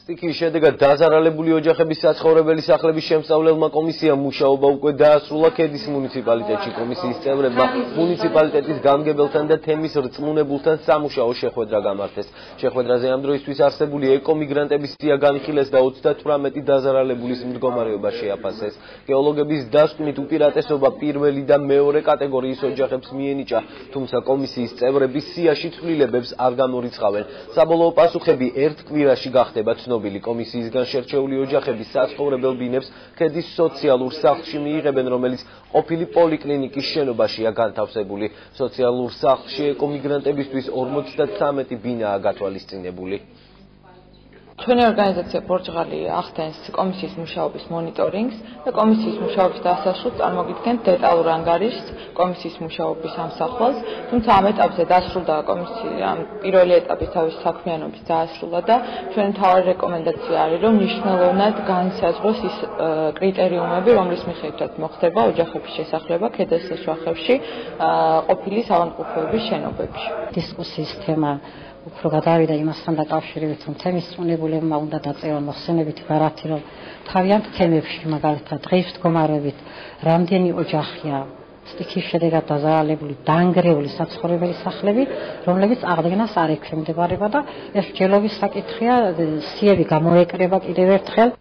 სტიქიის შედეგად დაზარალებული ოჯახების საცხოვრებელი სახლების შემსწავლელმა კომისიამ მუშაობა უკვე დაასრულა ქედის მუნიციპალიტეტში. კომისიის წევრებმა მუნიციპალიტეტის გამგებელთან და თემის რწმუნებულთან სამუშაო შეხვედრა გამართეს. შეხვედრაზე ამ დროისთვის არსებული ეკომიგრანტების სია განხილეს და 38 დაზარალებულის მდგომარეობა შეაფასეს. გეოლოგების დასკვნით უპირატესობა პირველი და მეორე კატეგორიის ოჯახებს მიენიჭა, თუმცა კომისიის წევრები სიაში ცვლილებებს არ გამორიცხავენ. საბოლოო პასუხები ერთ კვირაში გახდება ცნობილი. კომისიისგან შერჩეული ოჯახების საცხოვრებელ ბინებს ქედის სოციალურ სახლში მიიღებენ, რომელიც ყოფილი პოლიკლინიკის შენობაშია განთავსებული. სოციალურ სახლში ეკომიგრანტებისთვის 53 ბინაა გათვალისწინებული. ჩვენი ორგანიზაცია პორჭღალი ახდენს კომისიის მუშაობის მონიტორინგს და კომისიის მუშაობის დასასრულს წარმოგიდგენთ დეტალურ ანგარიშს კომისიის მუშაობის ამსახველს, თუმცა ამ ეტაპზე დასრულდა კომისია პირველი ეტაპის თავის საქმიანობის დაასრულა და ჩვენი მთავარი რეკომენდაცია არის, რომ მნიშვნელოვნად განისაზღვროს ის კრიტერიუმები, რომლის მიხედვითაც მოხდება ოჯახების შესახლება ქედესლის ვახებში ყოფილი საავადმყოფოების შენობებში. დისკუსიის თემა უფრო გადავიდა იმასთან დაკავშირებით, რომ თემის რწმუნებულებმა უნდა დაწერონ მოხსენებითი ბარათი, რომ თავიანთ თემებში, მაგალითად დღის მდგომარეობით, რამდენი ოჯახია სტიქიის შედეგად დაზარალებული, დაანგრეული საცხოვრებელი სახლები, რომლებიც აღდგენას არ ექვემდებარება და ეს მსჯელობის საკითხია, სიები გამოეკრება კიდევ ერთხელ.